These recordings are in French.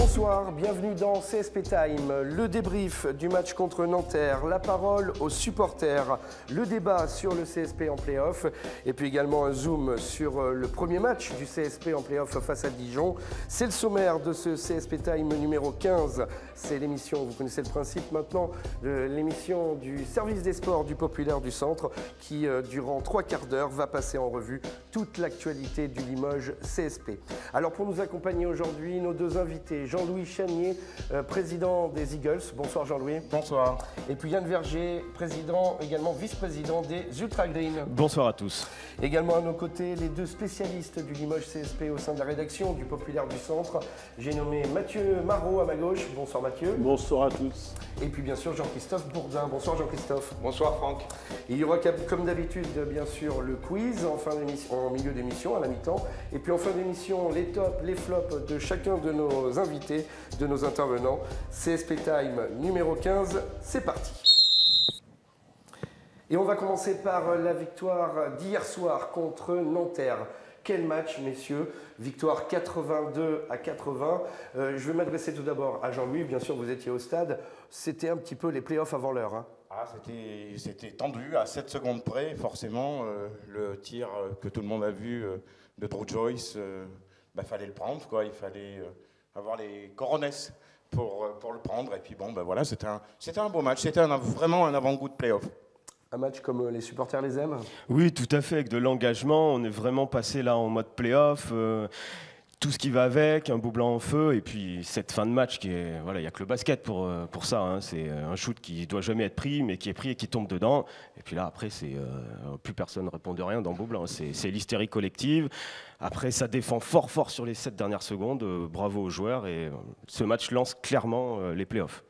Bonsoir, bienvenue dans CSP Time, le débrief du match contre Nanterre, la parole aux supporters, le débat sur le CSP en play-off et puis également un zoom sur le premier match du CSP en play-off face à Dijon. C'est le sommaire de ce CSP Time numéro 15. C'est l'émission, vous connaissez le principe maintenant, l'émission du service des sports du Populaire du Centre qui, durant 3/4 d'heure, va passer en revue toute l'actualité du Limoges CSP. Alors pour nous accompagner aujourd'hui, nos deux invités, Jean-Louis Chanier, président des Eagles. Bonsoir Jean-Louis. Bonsoir. Et puis Yann Verger, président, également vice-président des Ultra Green. Bonsoir à tous. Également à nos côtés, les deux spécialistes du Limoges CSP au sein de la rédaction du Populaire du Centre. J'ai nommé Mathieu Marot à ma gauche. Bonsoir Mathieu. Bonsoir à tous. Et puis bien sûr Jean-Christophe Bourdin. Bonsoir Jean-Christophe. Bonsoir Franck. Il y aura comme d'habitude bien sûr le quiz en milieu d'émission, à la mi-temps. Et puis en fin d'émission, les tops, les flops de chacun de nos invités, de nos intervenants. CSP Time numéro 15, c'est parti. Et on va commencer par la victoire d'hier soir contre Nanterre. Quel match, messieurs. Victoire 82-80. Je vais m'adresser tout d'abord à Jean-Louis. Bien sûr, vous étiez au stade. C'était un petit peu les playoffs avant l'heure. Hein. Ah, c'était tendu à 7 secondes près. Forcément, le tir que tout le monde a vu de Drew Joyce, fallait le prendre. Quoi. Il fallait avoir les coronesses pour le prendre. Et puis bon, voilà, c'était un beau match. C'était vraiment un avant-goût de playoff. Un match comme les supporters les aiment? Oui, tout à fait, avec de l'engagement. On est vraiment passé là en mode play-off. Tout ce qui va avec, un beau blanc en feu. Et puis cette fin de match, il n'y a que le basket pour ça. Hein. C'est un shoot qui ne doit jamais être pris, mais qui est pris et qui tombe dedans. Et puis là, après, plus personne ne répond de rien dans beau blanc. C'est l'hystérie collective. Après, ça défend fort sur les 7 dernières secondes. Bravo aux joueurs. Et ce match lance clairement les play-offs.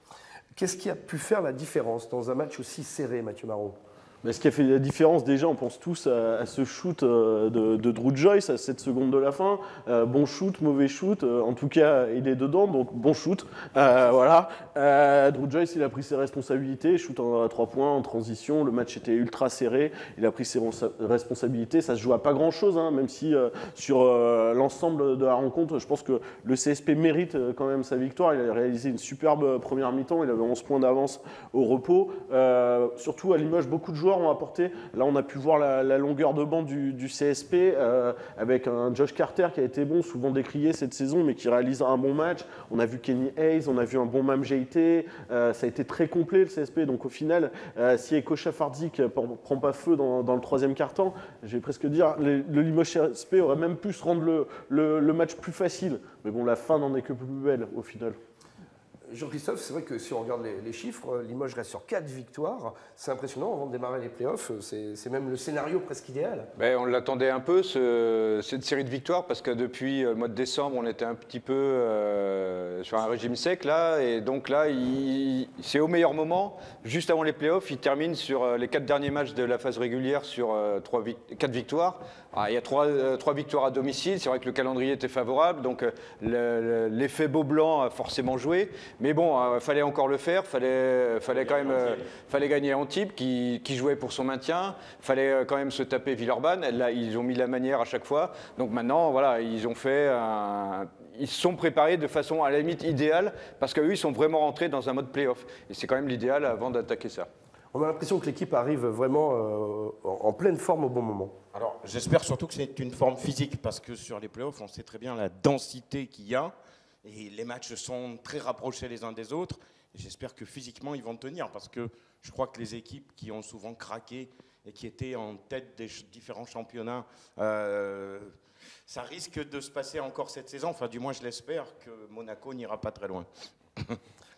Qu'est-ce qui a pu faire la différence dans un match aussi serré, Mathieu Marot? Ce qui a fait la différence, déjà, on pense tous à ce shoot de Drew Joyce à 7 secondes de la fin. Bon shoot, mauvais shoot. En tout cas, il est dedans, donc bon shoot. Voilà. Drew Joyce, il a pris ses responsabilités. Shoot à 3 points en transition. Le match était ultra serré. Il a pris ses responsabilités. Ça se joue à pas grand-chose, hein, même si sur l'ensemble de la rencontre, je pense que le CSP mérite quand même sa victoire. Il a réalisé une superbe première mi-temps. Il avait 11 points d'avance au repos. Surtout à Limoges, beaucoup de joueurs ont apporté. Là, on a pu voir la longueur de banc du CSP avec un Josh Carter qui a été bon, souvent décrié cette saison, mais qui réalise un bon match. On a vu Kenny Hayes, on a vu un bon Mam JT. Ça a été très complet le CSP. Donc au final, si Eko Chafardik ne prend pas feu dans le troisième quart-temps, je vais presque dire le Limoges CSP aurait même pu se rendre le match plus facile. Mais bon, la fin n'en est que plus belle au final. Jean-Christophe, c'est vrai que si on regarde les chiffres, Limoges reste sur 4 victoires. C'est impressionnant avant de démarrer les playoffs. C'est même le scénario presque idéal. On l'attendait un peu, cette série de victoires, parce que depuis le mois de décembre, on était un petit peu sur un régime sec. Là, et donc là, c'est au meilleur moment. Juste avant les playoffs, il termine sur les 4 derniers matchs de la phase régulière sur 4 victoires. Il y a 3 victoires à domicile. C'est vrai que le calendrier était favorable. Donc l'effet beau blanc a forcément joué. Mais bon, il fallait encore le faire, fallait quand même gagner Antibes qui jouait pour son maintien, il fallait quand même se taper Villeurbanne. Là, ils ont mis la manière à chaque fois. Donc maintenant, voilà, ils se sont préparés de façon à la limite idéale parce qu'eux, ils sont vraiment rentrés dans un mode play-off. Et c'est quand même l'idéal avant d'attaquer ça. On a l'impression que l'équipe arrive vraiment en pleine forme au bon moment. Alors, j'espère surtout que c'est une forme physique parce que sur les playoffs, on sait très bien la densité qu'il y a. Et les matchs sont très rapprochés les uns des autres. J'espère que physiquement, ils vont tenir parce que je crois que les équipes qui ont souvent craqué et qui étaient en tête des différents championnats, ça risque de se passer encore cette saison. Enfin, du moins, je l'espère que Monaco n'ira pas très loin.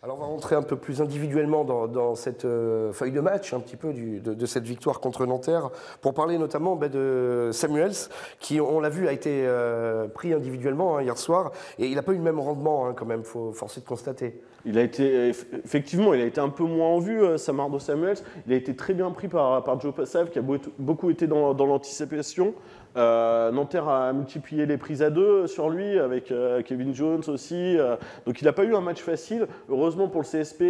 Alors on va rentrer un peu plus individuellement dans cette feuille de match, un petit peu de cette victoire contre Nanterre, pour parler notamment de Samuels, qui, on l'a vu, a été pris individuellement hier soir, et il n'a pas eu le même rendement quand même, il faut forcer de constater. Effectivement, il a été un peu moins en vue, Samardo Samuels. Il a été très bien pris par Joe Passav, qui a beaucoup été dans l'anticipation. Nanterre a multiplié les prises à 2 sur lui, avec Kevin Jones aussi. Donc il n'a pas eu un match facile. Heureusement pour le CSP,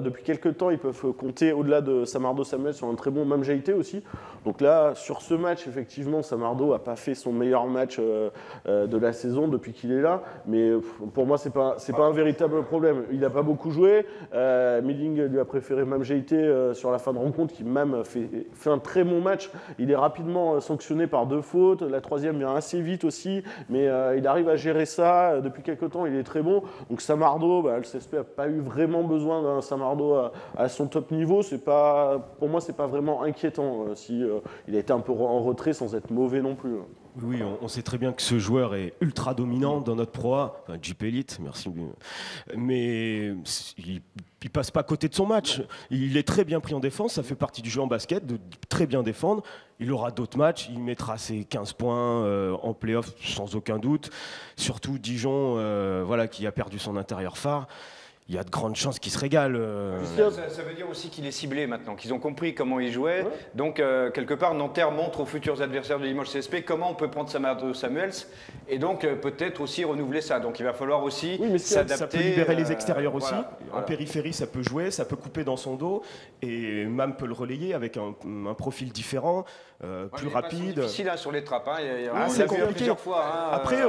depuis quelques temps, ils peuvent compter au-delà de Samardo Samuel sur un très bon Mame Jaïté aussi. Donc là, sur ce match, effectivement, Samardo n'a pas fait son meilleur match de la saison depuis qu'il est là. Mais pour moi, c'est pas un véritable problème. Il n'a pas beaucoup joué. Milling lui a préféré Mame Jaïté sur la fin de rencontre, qui même fait un très bon match. Il est rapidement sanctionné par 2 fautes. La troisième vient assez vite aussi, mais il arrive à gérer ça. Depuis quelques temps, il est très bon. Donc Samardo, le CSP n'a pas eu vraiment besoin d'un Samardo à son top niveau. Pour moi, c'est pas vraiment inquiétant si il a été un peu en retrait sans être mauvais non plus. Oui, on sait très bien que ce joueur est ultra dominant dans notre Pro A, enfin, Jeep Elite, merci. Mais il passe pas à côté de son match. Il est très bien pris en défense, ça fait partie du jeu en basket, de très bien défendre. Il aura d'autres matchs, il mettra ses 15 points en play-off sans aucun doute. Surtout Dijon, qui a perdu son intérieur phare. Il y a de grandes chances qu'il se régale. Ça veut dire aussi qu'il est ciblé maintenant, qu'ils ont compris comment il jouait. Ouais. Donc, quelque part, Nanterre montre aux futurs adversaires de Limoges CSP comment on peut prendre Samardo Samuels et donc peut-être aussi renouveler ça. Donc, il va falloir aussi s'adapter. Ça peut libérer les extérieurs aussi. En périphérie, ça peut jouer, ça peut couper dans son dos et Mame peut le relayer avec un profil différent, plus rapide. C'est difficile sur les trappes. C'est compliqué plusieurs fois. Après,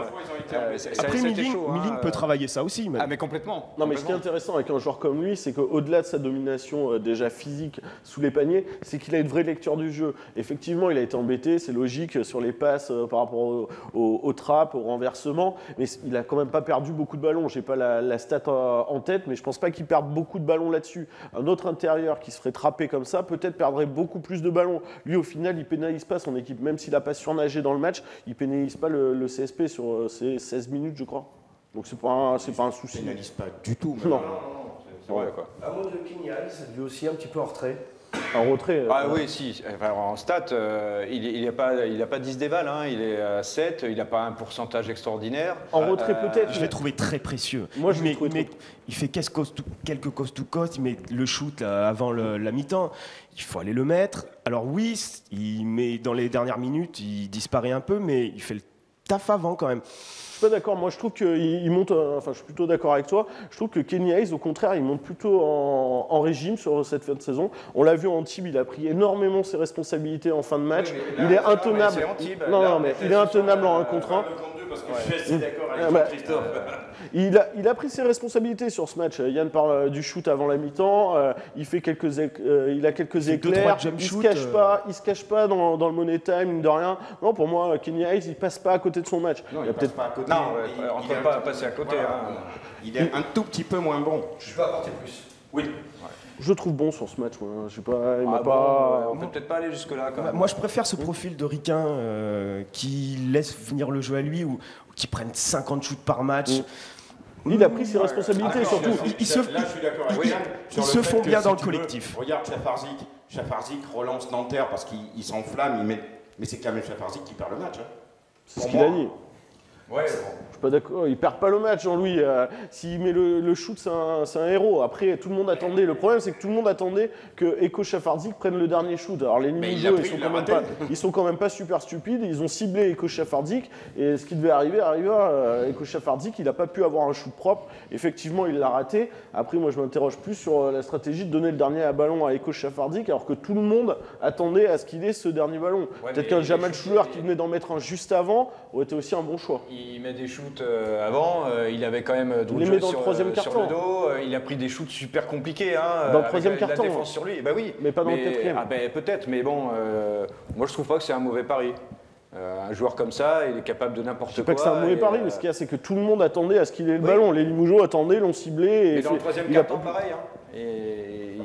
Milling peut travailler ça aussi. Ah, mais complètement. Non, mais ce qui est intéressant avec un joueur comme lui, c'est qu'au-delà de sa domination déjà physique sous les paniers, c'est qu'il a une vraie lecture du jeu. Effectivement, il a été embêté, c'est logique, sur les passes par rapport aux trappes, au renversement, mais il n'a quand même pas perdu beaucoup de ballons. Je n'ai pas la stat en tête, mais je ne pense pas qu'il perde beaucoup de ballons là-dessus. Un autre intérieur qui se ferait trapper comme ça, peut-être perdrait beaucoup plus de ballons. Lui, au final, il ne pénalise pas son équipe, même s'il n'a pas surnagé dans le match, il ne pénalise pas le CSP sur ses 16 minutes, je crois. Donc c'est pas un souci. Il ne pénalise pas du tout. Non. C'est vrai, quoi. Un mot de Kenny Hayes, lui aussi un petit peu en retrait. En retrait. Ah oui, si. Enfin, en stats, il n'a pas 10 déval, il est à 7, il n'a pas un pourcentage extraordinaire. En retrait peut-être. Je l'ai trouvé très précieux. Moi, je l'ai trouvé il fait quelques cost-to-cost, il met le shoot là, avant la mi-temps. Il faut aller le mettre. Alors oui, il met dans les dernières minutes, il disparaît un peu, mais il fait le taf avant quand même. Je suis pas d'accord. Moi, je trouve qu'il monte. Enfin, je suis plutôt d'accord avec toi. Je trouve que Kenny Hayes, au contraire, il monte plutôt en régime sur cette fin de saison. On l'a vu en Antibes, il a pris énormément ses responsabilités en fin de match. Oui, il est intenable. Il est intenable en 1 contre 1. Parce que je suis assez d'accord avec Christophe. Il a pris ses responsabilités sur ce match. Yann parle du shoot avant la mi-temps. Il a quelques éclairs. Il se cache pas dans le money time, mine de rien. Non, pour moi, Kenny Hayes, il passe pas à côté de son match. Non, il passe pas à côté. Non, on ne peut pas passer à côté. Voilà. Il est un tout petit peu moins bon. Je peux apporter plus. Oui. Je le trouve bon sur ce match. Je sais pas, on peut peut-être pas aller jusque-là. Quand même. Moi, je préfère ce profil de Riquin qui laisse venir le jeu à lui ou qui prenne 50 shoots par match. Il a pris ses responsabilités surtout. Là, je suis d'accord avec Yann. Ils se font bien dans le collectif. Regarde Chafarzik relance Nanterre parce qu'il s'enflamme, mais c'est quand même Chafarzik qui perd le match. C'est ce qu'il a dit. Ouais, Je suis pas d'accord, il perd pas le match, Jean-Louis. S'il met le shoot, c'est un héros. Après, tout le monde attendait. Le problème, c'est que tout le monde attendait que Eko Chafarzik prenne le dernier shoot. Alors les Limoges, ils sont quand même pas super stupides. Ils ont ciblé Eko Chafarzik et ce qui devait arriver arriva. Eko Chafarzik, il n'a pas pu avoir un shoot propre. Effectivement, il l'a raté. Après, moi, je m'interroge plus sur la stratégie de donner le dernier ballon à Eko Chafarzik, alors que tout le monde attendait à ce qu'il ait ce dernier ballon. Peut-être qu'un Jamal Schuller qui venait d'en mettre un juste avant aurait été aussi un bon choix. Il met des shoots avant, il avait quand même Drew Joyce sur le dos, il a pris des shoots super compliqués. Dans le troisième carton. La défense sur lui, bah oui. Mais pas dans le quatrième. Peut-être, mais bon, moi je trouve pas que c'est un mauvais pari. Un joueur comme ça, il est capable de n'importe quoi. C'est pas que c'est un mauvais pari, mais ce qu'il y a, c'est que tout le monde attendait à ce qu'il ait le ballon. Les Limougeaux attendaient, l'ont ciblé. Et dans le troisième carton, pareil. Et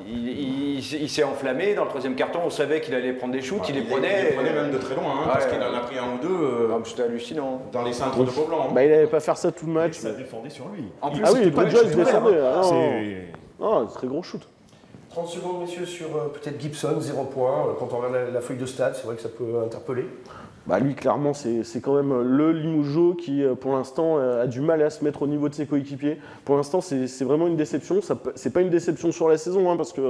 il s'est enflammé. Dans le troisième carton, on savait qu'il allait prendre des shoots. Il les prenait. Il les prenait même de très loin, parce qu'il en a pris un ou deux. C'était hallucinant. Dans les centres de Beaublanc. Il n'allait pas faire ça tout le match. Ça défendait sur lui. En plus, pas de Joyce descendait. Non, très gros shoot. 30 secondes, messieurs, sur peut-être Gibson, 0 points. Quand on regarde la feuille de stats, c'est vrai que ça peut interpeller. Bah lui, clairement, c'est quand même le Limougeot qui, pour l'instant, a du mal à se mettre au niveau de ses coéquipiers. Pour l'instant, c'est vraiment une déception. C'est pas une déception sur la saison, hein, parce qu'il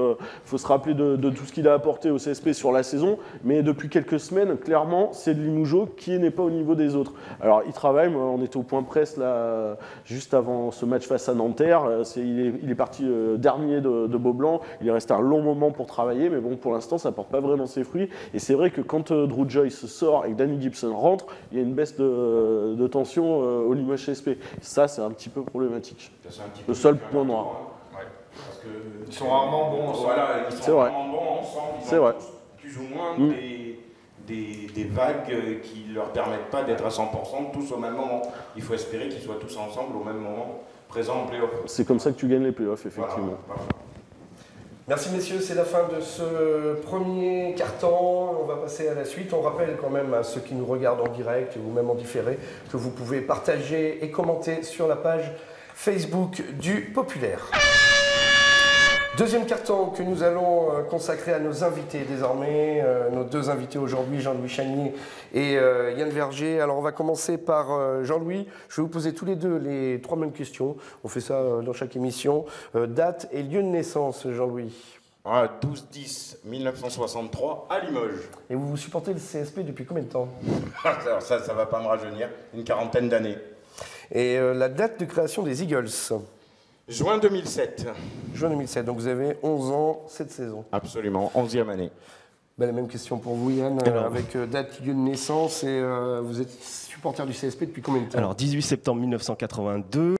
faut se rappeler de tout ce qu'il a apporté au CSP sur la saison. Mais depuis quelques semaines, clairement, c'est le Limougeot qui n'est pas au niveau des autres. Alors, il travaille. Moi, on était au point presse là, juste avant ce match face à Nanterre. Il est parti dernier de Beaublanc. Il est resté un long moment pour travailler, mais bon, pour l'instant, ça porte pas vraiment ses fruits. Et c'est vrai que quand Drew Joyce sort et que Danny Gibson rentre, il y a une baisse de tension au Limoges CSP. Ça, c'est un petit peu problématique. Le seul point noir. Ouais. Parce qu'ils sont rarement bons ensemble. Voilà, ils sont rarement bons ensemble. Ils ont tous, plus ou moins des vagues qui ne leur permettent pas d'être à 100% tous au même moment. Il faut espérer qu'ils soient tous ensemble au même moment, présents en play-off. C'est comme ça que tu gagnes les play-offs, effectivement. Voilà. Merci messieurs, c'est la fin de ce premier quart-temps. On va passer à la suite. On rappelle quand même à ceux qui nous regardent en direct ou même en différé que vous pouvez partager et commenter sur la page Facebook du Populaire. Deuxième carton que nous allons consacrer à nos invités désormais, nos deux invités aujourd'hui, Jean-Louis Chagnier et Yann Verger. Alors on va commencer par Jean-Louis. Je vais vous poser tous les deux les trois mêmes questions. On fait ça dans chaque émission. Date et lieu de naissance, Jean-Louis. 12-10-1963 à Limoges. Et vous supportez le CSP depuis combien de temps? Alors ça va pas me rajeunir, une quarantaine d'années. Et la date de création des Eagles? Juin 2007. Juin 2007, donc vous avez 11 ans cette saison. Absolument, 11e année. Ben, la même question pour vous Yann, avec date, lieu de naissance et vous êtes supporter du CSP depuis combien de temps? Alors 18 septembre 1982.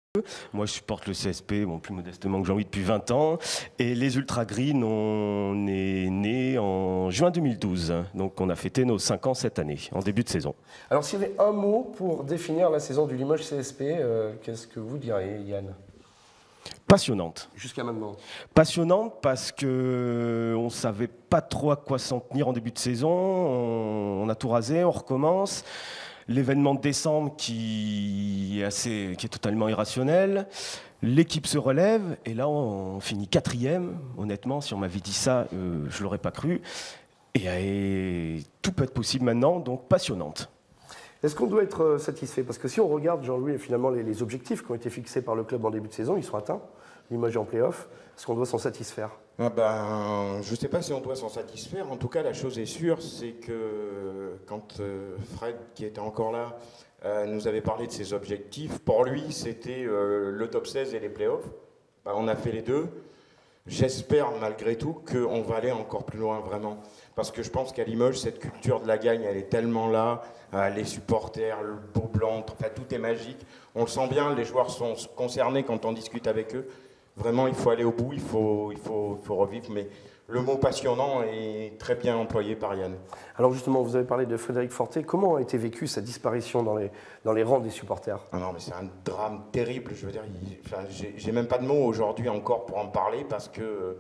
Moi, je supporte le CSP, bon, plus modestement que Jean-Louis, depuis 20 ans. Et les Ultra Green, on est nés en juin 2012. Donc, on a fêté nos 5 ans cette année, en début de saison. Alors, s'il y avait un mot pour définir la saison du Limoges CSP, qu'est-ce que vous diriez, Yann? Passionnante. Jusqu'à maintenant. Passionnante parce qu'on ne savait pas trop à quoi s'en tenir en début de saison. On a tout rasé, on recommence. L'événement de décembre qui est totalement irrationnel. L'équipe se relève et là on finit 4e. Honnêtement, si on m'avait dit ça, je ne l'aurais pas cru. Et tout peut être possible maintenant, donc passionnante. Est-ce qu'on doit être satisfait? Parce que si on regarde, Jean-Louis, finalement les objectifs qui ont été fixés par le club en début de saison, ils sont atteints. Limoges en play-off. Est-ce qu'on doit s'en satisfaire? Je ne sais pas si on doit s'en satisfaire. En tout cas, la chose est sûre, c'est que quand Fred, qui était encore là, nous avait parlé de ses objectifs, pour lui, c'était le top 16 et les play-offs. On a fait les deux. J'espère malgré tout qu'on va aller encore plus loin, vraiment. Parce que je pense qu'à Limoges, cette culture de la gagne, elle est tellement là. Les supporters, le beau blanc, enfin, tout est magique. On le sent bien, les joueurs sont concernés quand on discute avec eux. Vraiment, il faut aller au bout, il faut revivre. Mais le mot passionnant est très bien employé par Yann. Alors justement, vous avez parlé de Frédéric Forté. Comment a été vécue sa disparition dans les rangs des supporters? Non, mais c'est un drame terrible. Je veux dire, j'ai même pas de mots aujourd'hui encore pour en parler parce que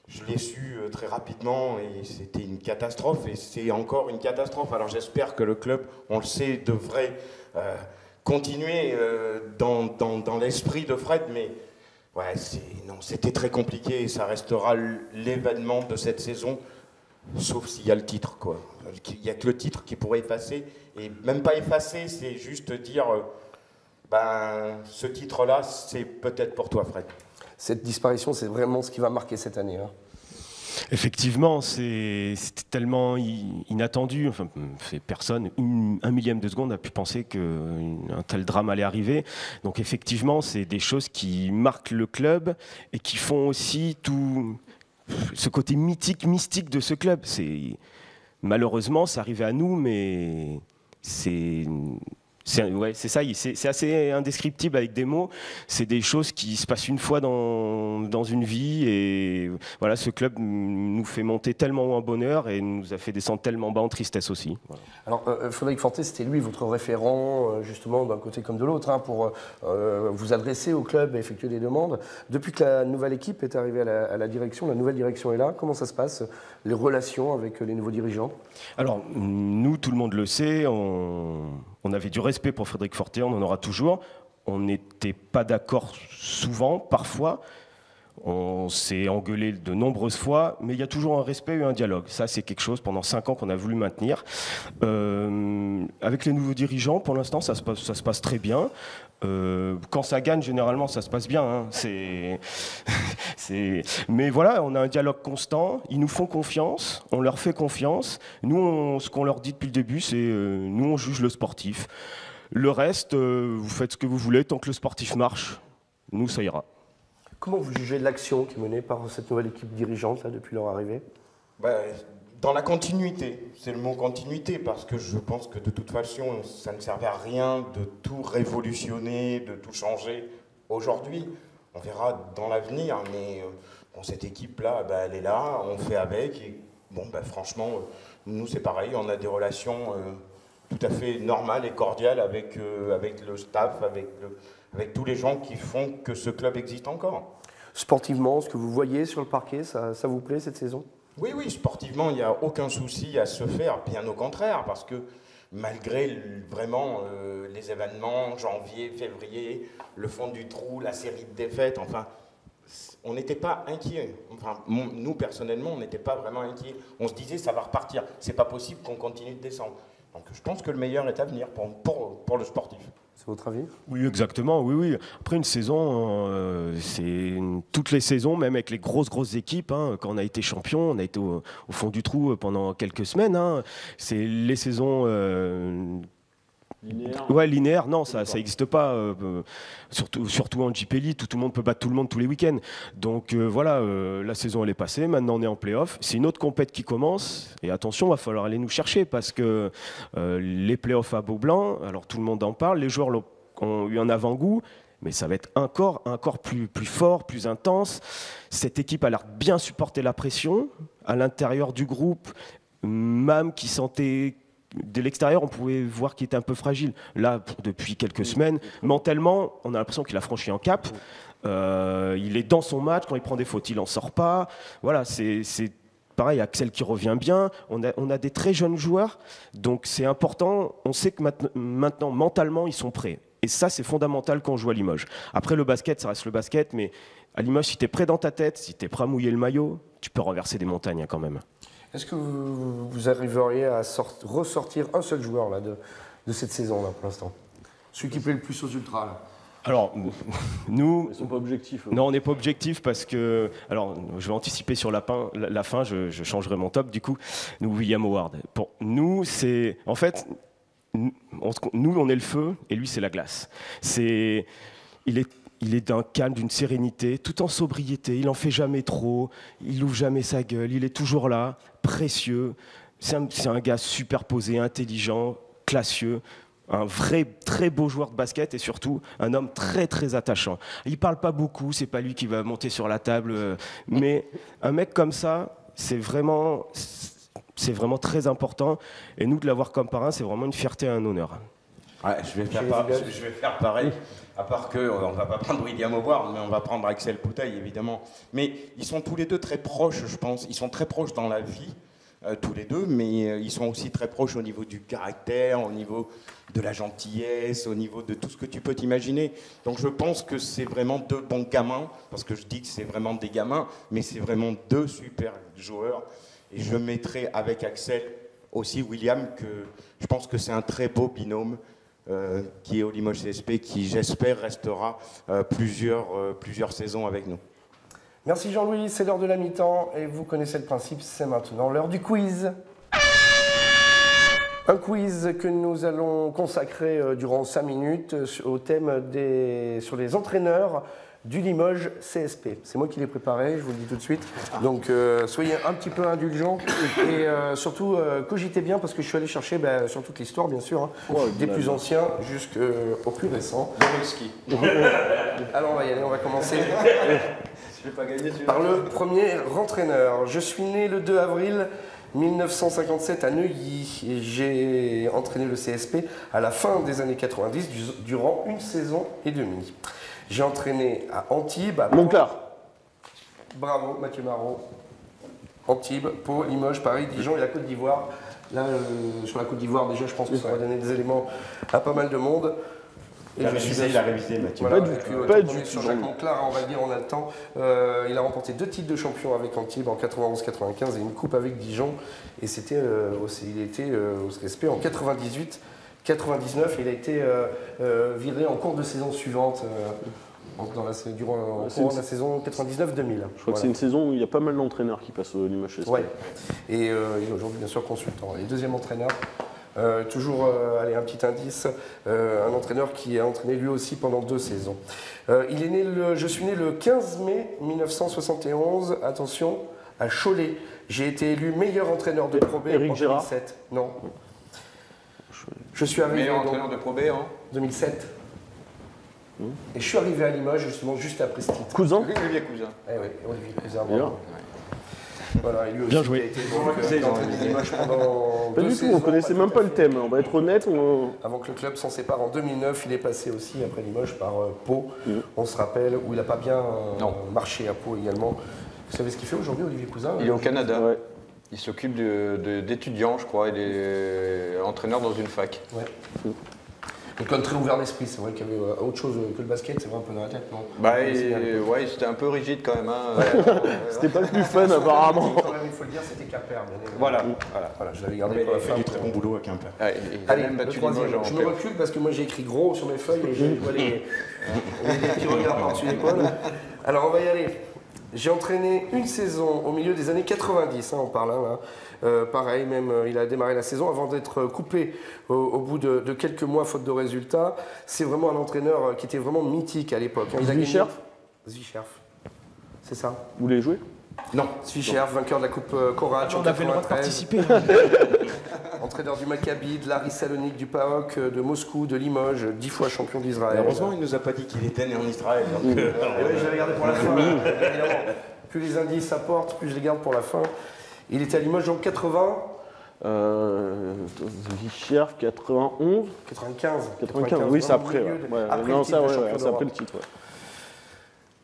je l'ai su très rapidement et c'était une catastrophe. Et c'est encore une catastrophe. Alors j'espère que le club, on le sait, devrait continuer dans l'esprit de Fred, mais ouais, c'était très compliqué et ça restera l'événement de cette saison, sauf s'il y a le titre, quoi. Il n'y a que le titre qui pourrait effacer, et même pas effacer, c'est juste dire, ce titre-là, c'est peut-être pour toi, Fred. Cette disparition, c'est vraiment ce qui va marquer cette année, hein. Effectivement, c'était tellement inattendu. Enfin, personne, un millième de seconde, a pu penser qu'un tel drame allait arriver. Donc effectivement, c'est des choses qui marquent le club et qui font aussi tout ce côté mythique, mystique de ce club. Malheureusement, c'est arrivé à nous, mais c'est ça, c'est assez indescriptible avec des mots. C'est des choses qui se passent une fois dans une vie et voilà, ce club nous fait monter tellement haut en bonheur et nous a fait descendre tellement bas en tristesse aussi. Voilà. Alors Frédéric Forté, c'était lui votre référent justement d'un côté comme de l'autre, hein, pour vous adresser au club et effectuer des demandes. Depuis que la nouvelle équipe est arrivée à la direction, la nouvelle direction est là, comment ça se passe, les relations avec les nouveaux dirigeants? Alors nous, tout le monde le sait, on avait du respect pour Frédéric Forté, on en aura toujours. On n'était pas d'accord souvent, parfois. On s'est engueulé de nombreuses fois, mais il y a toujours un respect et un dialogue. Ça, c'est quelque chose pendant 5 ans qu'on a voulu maintenir. Avec les nouveaux dirigeants, pour l'instant, ça se passe très bien. Quand ça gagne, généralement, ça se passe bien. Hein. Mais voilà, on a un dialogue constant. Ils nous font confiance, on leur fait confiance. Nous, ce qu'on leur dit depuis le début, c'est nous, on juge le sportif. Le reste, vous faites ce que vous voulez, tant que le sportif marche, nous, ça ira. Comment vous jugez l'action qui est menée par cette nouvelle équipe dirigeante là, depuis leur arrivée? Dans la continuité, c'est le mot continuité, parce que je pense que de toute façon, ça ne servait à rien de tout révolutionner, de tout changer aujourd'hui. On verra dans l'avenir, mais cette équipe-là, elle est là, on fait avec. Et franchement, nous c'est pareil, on a des relations tout à fait normales et cordiales avec le staff, avec tous les gens qui font que ce club existe encore. Sportivement, ce que vous voyez sur le parquet, ça vous plaît cette saison? Oui, sportivement, il n'y a aucun souci à se faire, bien au contraire, parce que malgré vraiment les événements, janvier, février, le fond du trou, la série de défaites, on n'était pas inquiets. Nous, personnellement, on n'était pas vraiment inquiets. On se disait, ça va repartir. C'est pas possible qu'on continue de descendre. Donc je pense que le meilleur est à venir pour le sportif. C'est votre avis? Oui, exactement. Oui. Après une saison, c'est toutes les saisons, même avec les grosses équipes. Hein, quand on a été champion, on a été au fond du trou pendant quelques semaines. Hein. C'est les saisons Linéaire. Ouais, linéaire, non, ça n'existe pas. Surtout en JP Elite, où tout le monde peut battre tout le monde tous les week-ends. Donc voilà, la saison elle est passée, maintenant on est en play-off. C'est une autre compète qui commence. Et attention, il va falloir aller nous chercher parce que les play-offs à Beaublanc, alors tout le monde en parle, les joueurs ont eu un avant-goût. Mais ça va être encore plus fort, plus intense. Cette équipe a l'air de bien supporter la pression. À l'intérieur du groupe, Mam qui sentait... De l'extérieur, on pouvait voir qu'il était un peu fragile. Là, depuis quelques semaines, mentalement, on a l'impression qu'il a franchi un cap. Il est dans son match, quand il prend des fautes, il n'en sort pas. Voilà, c'est pareil, Axel qui revient bien. On a des très jeunes joueurs, donc c'est important. On sait que maintenant, mentalement, ils sont prêts. Et ça, c'est fondamental quand on joue à Limoges. Après, le basket, ça reste le basket, mais à Limoges, si tu es prêt dans ta tête, si tu es prêt à mouiller le maillot, tu peux renverser des montagnes quand même. Est-ce que vous arriveriez à ressortir un seul joueur là, de cette saison-là pour l'instant? Celui qui plaît le plus aux Ultras là. Alors, nous... Ils ne sont pas objectifs. Non, on n'est pas objectif parce que... Alors, je vais anticiper sur la fin, je changerai mon top du coup. Nous, William Howard. Pour nous, c'est... En fait, nous, on est le feu et lui, c'est la glace. Il est d'un calme, d'une sérénité, tout en sobriété. Il n'en fait jamais trop, il n'ouvre jamais sa gueule, il est toujours là, précieux. C'est un gars super posé, intelligent, classieux, un vrai très beau joueur de basket et surtout un homme très attachant. Il ne parle pas beaucoup, c'est pas lui qui va monter sur la table, mais un mec comme ça, c'est vraiment très important. Et nous, de l'avoir comme parrain, c'est vraiment une fierté et un honneur. Ouais, je vais faire pareil. À part qu'on ne va pas prendre William Howard, mais on va prendre Axel Poutaille, évidemment. Mais ils sont tous les deux très proches, je pense. Ils sont très proches dans la vie, tous les deux, mais ils sont aussi très proches au niveau du caractère, au niveau de la gentillesse, au niveau de tout ce que tu peux t'imaginer. Donc je pense que c'est vraiment deux bons gamins, parce que je dis que c'est vraiment des gamins, mais c'est vraiment deux super joueurs. Et je mettrai avec Axel aussi William, que je pense que c'est un très beau binôme. Qui est au Limoges CSP, qui j'espère restera plusieurs saisons avec nous. Merci Jean-Louis, c'est l'heure de la mi-temps et vous connaissez le principe, c'est maintenant l'heure du quiz. Un quiz que nous allons consacrer durant 5 minutes au thème sur les entraîneurs du Limoges CSP. C'est moi qui l'ai préparé, je vous le dis tout de suite. Donc soyez un petit peu indulgents et surtout cogitez bien parce que je suis allé chercher sur toute l'histoire bien sûr, des plus anciens jusqu'aux plus récents. Alors on va y aller, on va commencer par le premier entraîneur. Je suis né le 2 avril 1957 à Neuilly et j'ai entraîné le CSP à la fin des années 90 durant 1 saison et demie. J'ai entraîné à Antibes, à Montclar. Bravo, Mathieu Marot. Antibes, Pau, Limoges, Paris, Dijon et la Côte d'Ivoire. Là, sur la Côte d'Ivoire, déjà, je pense que ça va donner des éléments à pas mal de monde. Et je suis il a révisé, Mathieu. Voilà, Pas du et puis, tout, tant pas qu'on du est tout, sur Jean. Jacques Monclar, on va le dire, on a le temps. Il a remporté 2 titres de champion avec Antibes en 91-95 et une coupe avec Dijon. Et c'était, il était au CSP en 98. 99, il a été viré en cours de saison suivante, courant la saison 99-2000. Je crois que c'est une saison où il y a pas mal d'entraîneurs qui passent au Limoges CSP. Ouais. Et il est aujourd'hui bien sûr consultant. Et deuxième entraîneur, toujours allez, un petit indice, un entraîneur qui a entraîné lui aussi pendant 2 saisons. Je suis né le 15 mai 1971, attention, à Cholet. J'ai été élu meilleur entraîneur de Pro B Éric en Gérard. 2007. Non. Je suis arrivé Meilleur en entraîneur de Pro B, hein. 2007. Et je suis arrivé à Limoges justement juste après ce titre. Cousin Olivier Cousin. Eh oui, Olivier Cousin. Bien. bravo. Voilà, et lui aussi, Bien joué. il a été donc, entraîné Limoges pendant Pas 2 du tout, saisons, on connaissait tout même à pas le fait. thème. On va être honnête. Avant que le club s'en sépare en 2009, il est passé aussi après Limoges par Pau, on se rappelle, où il n'a pas bien marché à Pau également. Vous savez ce qu'il fait aujourd'hui, Olivier Cousin? Il est au Canada. Ouais. Il s'occupe d'étudiants, je crois. Il est entraîneur dans une fac. Ouais. Donc un très ouvert d'esprit, c'est vrai qu'il y avait autre chose que le basket, c'est vrai un peu dans la tête, non? Ouais, c'était un peu rigide quand même. Hein. C'était pas le plus fun apparemment. Quand même, il faut le dire, c'était Quimper, bien évidemment. Voilà. Voilà, je l'avais gardé Mais pour la il fait fin. du très bon boulot à Quimper. Ah, il a Allez, même le battu troisième. Limoges en Je me paix. recule parce que moi j'ai écrit gros sur mes feuilles et je vois les petits regards par-dessus l'épaule. Alors on va y aller. J'ai entraîné une saison au milieu des années 90, on parle là. Pareil, même il a démarré la saison avant d'être coupé au bout de quelques mois faute de résultats. C'est vraiment un entraîneur qui était vraiment mythique à l'époque. Il a gagné- Zwicherf Zwicherf, c'est ça. Vous voulez jouer Non, Zwicherf, vainqueur de la Coupe Korach en On avait le droit de 93. participer. Entraîneur du Maccabi, de l'Aris Salonique, du PAOK, de Moscou, de Limoges, 10 fois champion d'Israël. Heureusement, il nous a pas dit qu'il était né en Israël. Et oui, je l'avais gardé pour la fin, évidemment. Plus les indices apportent, plus je les garde pour la fin. Il était à Limoges en 80, Zwicherf, 91, 95. 95. Oui, c'est après. milieu Ouais. de- Ouais, après non, le titre ça, de ouais, champion c'est après d'Europe. le titre. Ouais.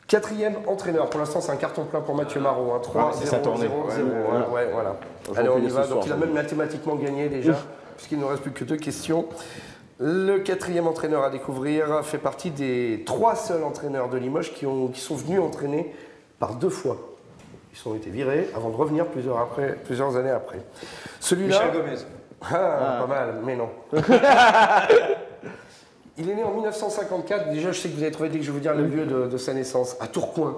4e entraîneur. Pour l'instant, c'est un carton plein pour Mathieu Marot. 3, c'est 0, sa tournée. 0, 0. Ouais, voilà. J'en Allez, on y connais va. ce Donc, soir, il a j'en même mathématiquement gagné déjà, puisqu'il ne nous reste plus que 2 questions. Le 4e entraîneur à découvrir fait partie des 3 seuls entraîneurs de Limoges qui sont venus entraîner par 2 fois. Ils ont été virés avant de revenir plusieurs années après. Celui-là. Michel Gomez. Pas mal, mais non. Il est né en 1954. Déjà, je sais que vous avez trouvé dès que je vais vous dire le lieu de sa naissance, à Tourcoing.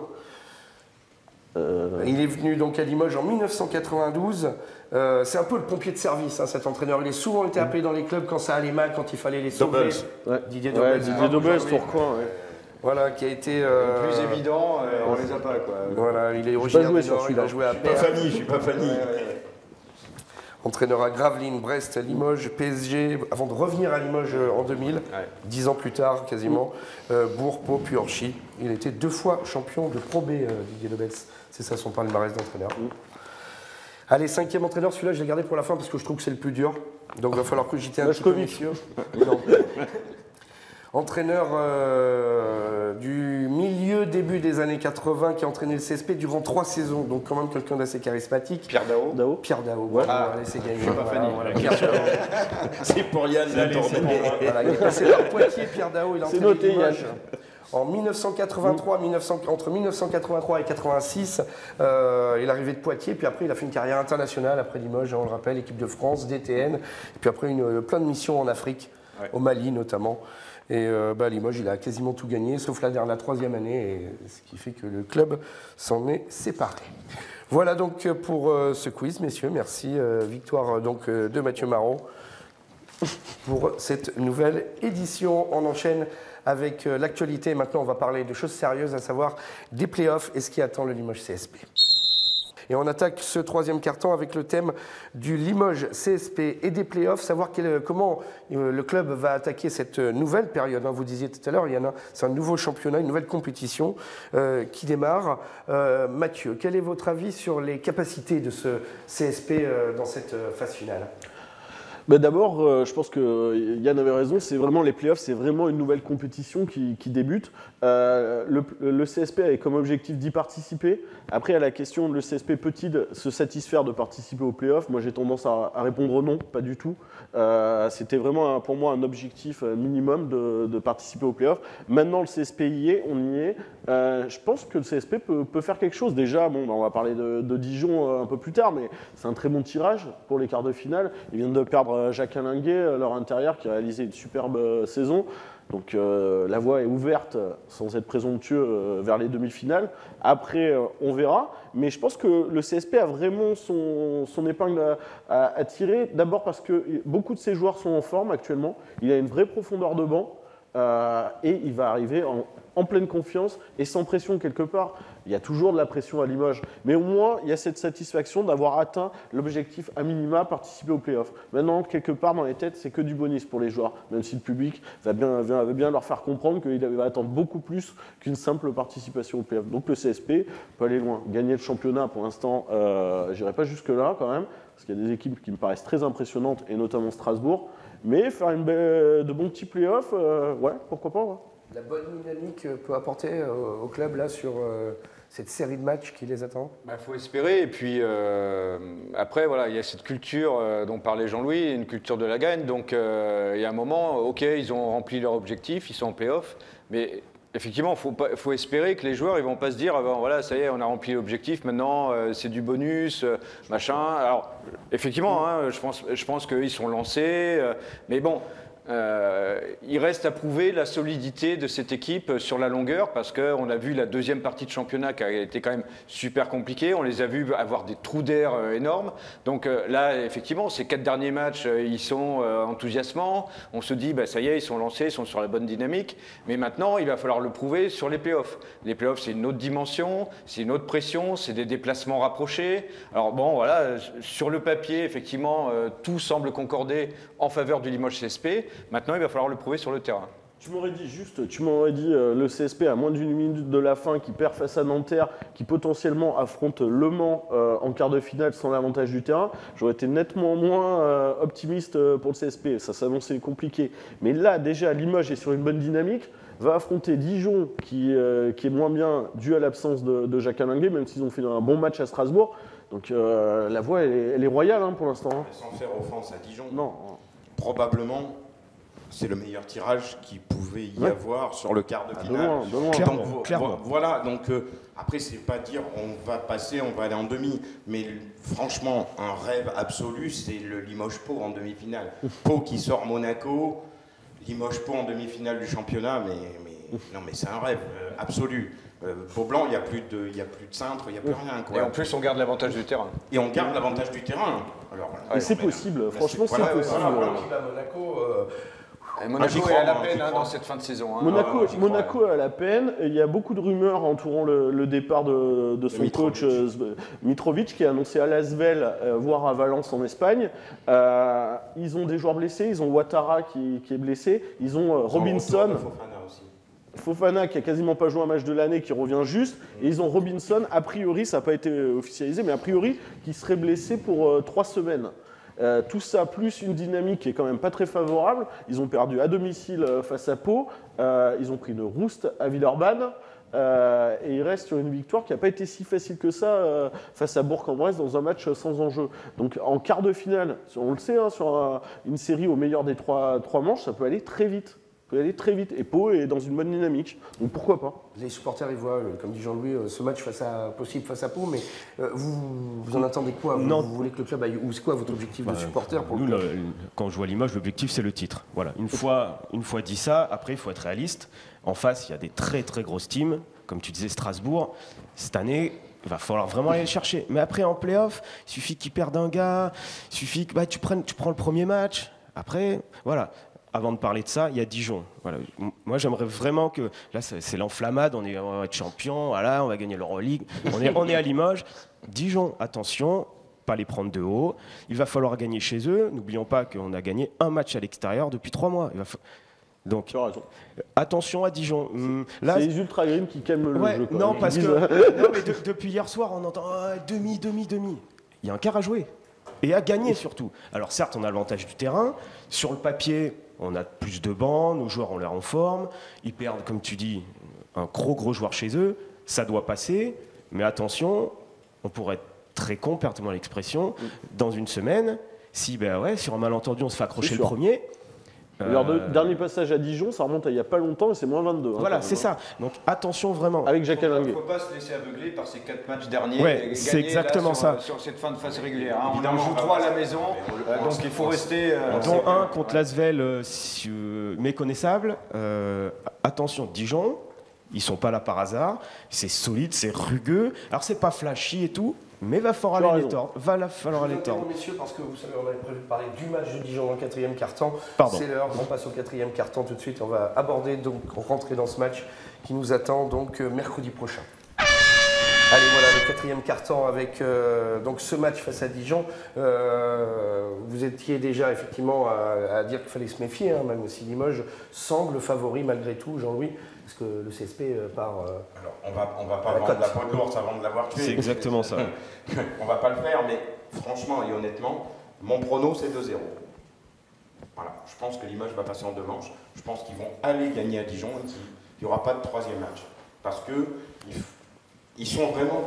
Il est venu donc à Limoges en 1992. C'est un peu le pompier de service, hein, cet entraîneur. Il a souvent été appelé dans les clubs quand ça allait mal, quand il fallait les sauver. Ouais. Didier Ouais, Dobels. Didier bravo, Dobels, Jean-Louis. Tourcoing. Ouais. Voilà, qui a été. Plus évident, on les a pas, quoi. Voilà, il est originaire joué du sur Nord, il a celui-là. joué à Pas Berck. Fanny, je suis pas Fanny. Entraîneur à Gravelines, Brest, Limoges, PSG, avant de revenir à Limoges en 2000, 10 ans plus tard quasiment, Bourg, Pau, puis Orchy. Il a été 2 fois champion de Pro B, Didier Dobels. C'est ça son palmarès d'entraîneur. Allez, 5e entraîneur, celui-là je l'ai gardé pour la fin parce que je trouve que c'est le plus dur. Donc il va falloir que j'y tienne un petit peu, Mashkovic. messieurs. Non. Entraîneur du début des années 80, qui a entraîné le CSP durant 3 saisons, donc quand même quelqu'un d'assez charismatique. Pierre Dao. Dao. Pierre Dao, Ouais. bravo, allez, c'est gagné. Voilà, Pierre Dao. C'est pour Yann la tournée. Voilà, il est passé par Poitiers, Pierre Dao, il a C'est entraîné noté, Limoges. Yann. En 1983, entre 1983 et 86, il est arrivé de Poitiers, puis après il a fait une carrière internationale après Limoges, on le rappelle, équipe de France, DTN, et puis après plein de missions en Afrique, au Mali notamment. Et à Limoges, il a quasiment tout gagné, sauf la 3e année, et ce qui fait que le club s'en est séparé. Voilà donc pour ce quiz, messieurs. Merci. Victoire donc de Mathieu Marot pour cette nouvelle édition. On enchaîne avec l'actualité. Maintenant, on va parler de choses sérieuses, à savoir des playoffs et ce qui attend le Limoges CSP. Et on attaque ce 3e quart-temps avec le thème du Limoges CSP et des playoffs, savoir comment le club va attaquer cette nouvelle période. Vous disiez tout à l'heure, c'est un nouveau championnat, une nouvelle compétition qui démarre. Mathieu, quel est votre avis sur les capacités de ce CSP dans cette phase finale ? D'abord, je pense que Yann avait raison, c'est vraiment les playoffs, c'est vraiment une nouvelle compétition qui débute. Le CSP avait comme objectif d'y participer. Après, à la question, le CSP peut-il se satisfaire de participer aux playoffs? Moi, j'ai tendance à répondre non, pas du tout. C'était vraiment pour moi un objectif minimum de participer aux playoffs. Maintenant, le CSP y est, on y est. Je pense que le CSP peut faire quelque chose. Déjà, on va parler de Dijon un peu plus tard, mais c'est un très bon tirage pour les quarts de finale. Ils viennent de perdre Jacques Alinguet, leur intérieur, qui a réalisé une superbe saison. Donc la voie est ouverte, sans être présomptueux, vers les demi-finales. Après, on verra. Mais je pense que le CSP a vraiment son épingle à tirer. D'abord parce que beaucoup de ses joueurs sont en forme actuellement. Il a une vraie profondeur de banc. Et il va arriver en pleine confiance et sans pression quelque part. Il y a toujours de la pression à Limoges. Mais au moins, il y a cette satisfaction d'avoir atteint l'objectif à minima, participer aux playoffs. Maintenant, quelque part dans les têtes, c'est que du bonus pour les joueurs, même si le public va bien leur faire comprendre qu'il va attendre beaucoup plus qu'une simple participation aux playoffs. Donc le CSP peut aller loin. Gagner le championnat, pour l'instant, je n'irai pas jusque-là quand même, parce qu'il y a des équipes qui me paraissent très impressionnantes, et notamment Strasbourg. Mais faire de bons petits playoffs, ouais, pourquoi pas. Ouais. La bonne dynamique peut apporter au club là sur cette série de matchs qui les attend? Faut espérer. Et puis après, voilà, il y a cette culture dont parlait Jean-Louis, une culture de la gagne. Donc il y a un moment, ok, ils ont rempli leur objectif, ils sont en play-off, mais effectivement, faut espérer que les joueurs, ils vont pas se dire, bon, voilà, ça y est, on a rempli l'objectif, maintenant c'est du bonus, machin. Alors effectivement, hein, je pense qu'ils sont lancés, mais bon. Il reste à prouver la solidité de cette équipe sur la longueur, parce qu'on a vu la deuxième partie de championnat qui a été quand même super compliquée. On les a vus avoir des trous d'air énormes. Donc là, effectivement, ces 4 derniers matchs, ils sont enthousiasmants. On se dit, ça y est, ils sont lancés, ils sont sur la bonne dynamique. Mais maintenant, il va falloir le prouver sur les playoffs. Les playoffs, c'est une autre dimension, c'est une autre pression, c'est des déplacements rapprochés. Alors bon, voilà, sur le papier, effectivement, tout semble concorder en faveur du Limoges CSP. Maintenant, il va falloir le prouver sur le terrain. Tu m'aurais dit le CSP à moins d'une minute de la fin qui perd face à Nanterre, qui potentiellement affronte Le Mans en quart de finale sans l'avantage du terrain. J'aurais été nettement moins optimiste pour le CSP, ça s'annonçait compliqué. Mais là, déjà, Limoges est sur une bonne dynamique, va affronter Dijon qui est moins bien dû à l'absence de Jacques Alinguet, même s'ils ont fait un bon match à Strasbourg. Donc la voie, elle est royale pour l'instant. Hein. Sans faire offense à Dijon, non. Probablement, c'est le meilleur tirage qu'il pouvait y avoir sur le quart de finale. De loin. Clairement. Voilà, donc après, c'est pas dire on va passer, on va aller en demi, mais franchement, un rêve absolu, c'est le Limoges-Pau en demi-finale. Pau qui sort Monaco, Limoges-Pau en demi-finale du championnat, mais c'est un rêve absolu. Pau-Blanc, il n'y a plus de cintre, il n'y a plus rien. Quoi. Et en plus, on garde l'avantage du terrain. Et on garde l'avantage du terrain. Alors, et c'est possible, franchement, c'est possible. Blanc qui bat Monaco. Monaco est à la peine dans cette fin de saison. Hein. Monaco est à la peine. Il y a beaucoup de rumeurs entourant le départ de son coach Mitrovic, qui a annoncé à Lasvel, voire à Valence en Espagne. Ils ont des joueurs blessés. Ils ont Ouattara qui est blessé. Ils ont Robinson. Fofana qui a quasiment pas joué un match de l'année, qui revient juste. Et ils ont Robinson, a priori, ça n'a pas été officialisé, mais a priori, qui serait blessé pour 3 semaines. Tout ça, plus une dynamique qui est quand même pas très favorable. Ils ont perdu à domicile face à Pau. Ils ont pris une rouste à Villeurbanne. Et ils restent sur une victoire qui n'a pas été si facile que ça face à Bourg-en-Bresse dans un match sans enjeu. Donc en quart de finale, on le sait, sur une série au meilleur des 3 manches, ça peut aller très vite. Et Pau est dans une bonne dynamique, donc pourquoi pas. Les supporters, ils voient, comme dit Jean-Louis, ce match possible face à Pau, mais vous en attendez quoi? Vous voulez que le club aille, ou c'est quoi votre objectif de supporter pour nous, quand je vois Limoges, l'objectif c'est le titre. Voilà. Une fois dit ça, après il faut être réaliste. En face, il y a des très très grosses teams, comme tu disais Strasbourg. Cette année, il va falloir vraiment aller le chercher. Mais après en play-off, il suffit qu'ils perdent un gars, il suffit que tu prends le premier match. Après, voilà. Avant de parler de ça, il y a Dijon. Voilà. Moi, j'aimerais vraiment que... Là, c'est l'enflammade, on va être champion, voilà, on va gagner l'Euroleague. On est à Limoges. Dijon, attention, pas les prendre de haut. Il va falloir gagner chez eux. N'oublions pas qu'on a gagné un match à l'extérieur depuis 3 mois. Donc, tu as raison. Attention à Dijon. C'est les Ultra Green qui calment le jeu. Quoi. Non, parce que depuis hier soir, on entend demi. Il y a un quart à jouer. et à gagner surtout. Alors certes, on a l'avantage du terrain. Sur le papier, on a plus de bancs, nos joueurs ont l'air en forme. Ils perdent, comme tu dis, un gros joueur chez eux. Ça doit passer, mais attention, on pourrait être très con, perdez-moi l'expression, dans une semaine, si sur un malentendu, on se fait accrocher le premier. Leur dernier passage à Dijon, ça remonte à il n'y a pas longtemps et c'est moins 22. Voilà, c'est ça. Donc attention vraiment. Avec Jacques Alinguet. Il ne faut pas se laisser aveugler par ces 4 matchs derniers. Ouais, c'est exactement ça. Sur cette fin de phase régulière. Hein. On en joue 3 à la maison, donc il faut rester. Dont un contre l'Asvel méconnaissable. Attention, Dijon, ils sont pas là par hasard. C'est solide, c'est rugueux. Alors c'est pas flashy et tout. Mais va falloir aller les tordre. Va falloir aller tordre. Messieurs, parce que vous savez, on avait prévu de parler du match de Dijon dans le 4e quart-temps. C'est l'heure, on passe au 4e quart-temps tout de suite. On va aborder, donc, rentrer dans ce match qui nous attend donc mercredi prochain. Allez, voilà le 4e quart-temps avec donc ce match face à Dijon. Vous étiez déjà effectivement à dire qu'il fallait se méfier, hein, même si Limoges semble favori malgré tout, Jean-Louis. Parce que le CSP part. Alors, on va pas vendre la peau de l'ours avant de l'avoir tué. C'est exactement ça. On va pas le faire, mais franchement et honnêtement, mon prono c'est 2-0. Voilà, je pense que Limoges va passer en 2 manches. Je pense qu'ils vont aller gagner à Dijon et qu'il n'y aura pas de 3e match. Parce que ils sont vraiment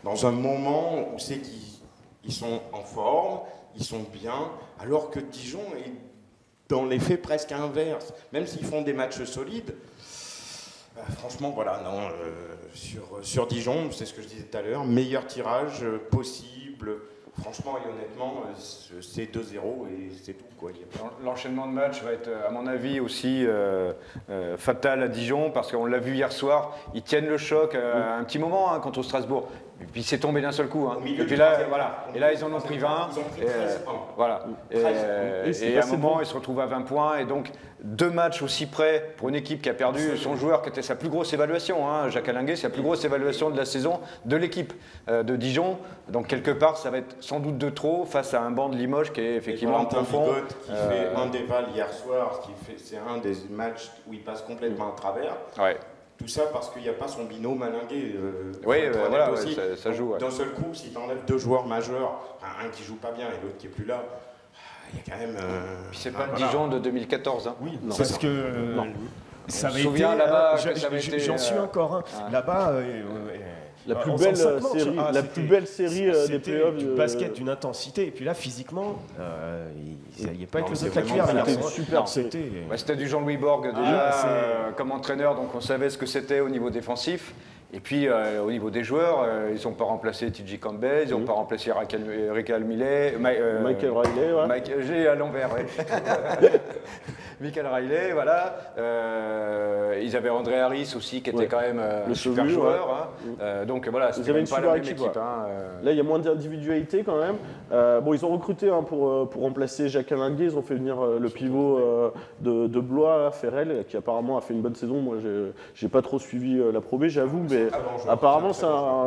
dans un moment où c'est qu'ils sont en forme, ils sont bien, alors que Dijon est dans les faits presque inverse. Même s'ils font des matchs solides, franchement, voilà, non, sur Dijon, c'est ce que je disais tout à l'heure, meilleur tirage possible. Franchement et honnêtement, c'est 2-0 et c'est tout, quoi. L'enchaînement de matchs va être, à mon avis, aussi fatal à Dijon, parce qu'on l'a vu hier soir, ils tiennent le choc un petit moment contre Strasbourg. Et puis c'est tombé d'un seul coup. Hein. Et puis là, voilà. Et là, ils en ont pris 20. Ils ont pris 13 points. Voilà. Et à un moment, ils se retrouvent à 20 points. Et donc, 2 matchs aussi près pour une équipe qui a perdu son joueur, qui était sa plus grosse évaluation. Hein. Jacques Alinguet, c'est la plus grosse évaluation de la saison de l'équipe de Dijon. Donc, quelque part, ça va être sans doute de trop face à un banc de Limoges qui est effectivement en plafond. Qui fait un déval hier soir, c'est un des matchs où il passe complètement à travers. Ouais. Tout ça parce qu'il n'y a pas son binôme Alinguet. Oui, voilà, aussi. Ça joue. Ouais. D'un seul coup, si tu enlèves 2 joueurs majeurs, un qui joue pas bien et l'autre qui est plus là, il y a quand même. Puis c'est pas le Dijon de 2014. Hein. Oui, non, parce que ça avait été. Là-bas, j'en suis encore. Là-bas. La plus belle série, belle série des playoffs. Du basket, d'une intensité. Et puis là, physiquement, il n'y a pas eu que c'est la cuillère. C'était super. C'était du Jean-Louis Borg déjà comme entraîneur, donc on savait ce que c'était au niveau défensif. Et puis au niveau des joueurs, ils n'ont pas remplacé TJ Campbell, ils n'ont pas remplacé Michael Millet, Michael Riley, j'ai à l'envers, ouais. Michael Riley, voilà. Ils avaient André Harris aussi, qui était quand même un super joueur. Hein. Donc voilà, c'était même pas la même équipe. Hein. Là, il y a moins d'individualité quand même. Bon, ils ont recruté pour remplacer Jacques Alinguet. Ils ont fait venir le pivot de Blois, Ferrel, qui apparemment a fait une bonne saison. Moi, j'ai pas trop suivi la Pro B, j'avoue, mais apparemment,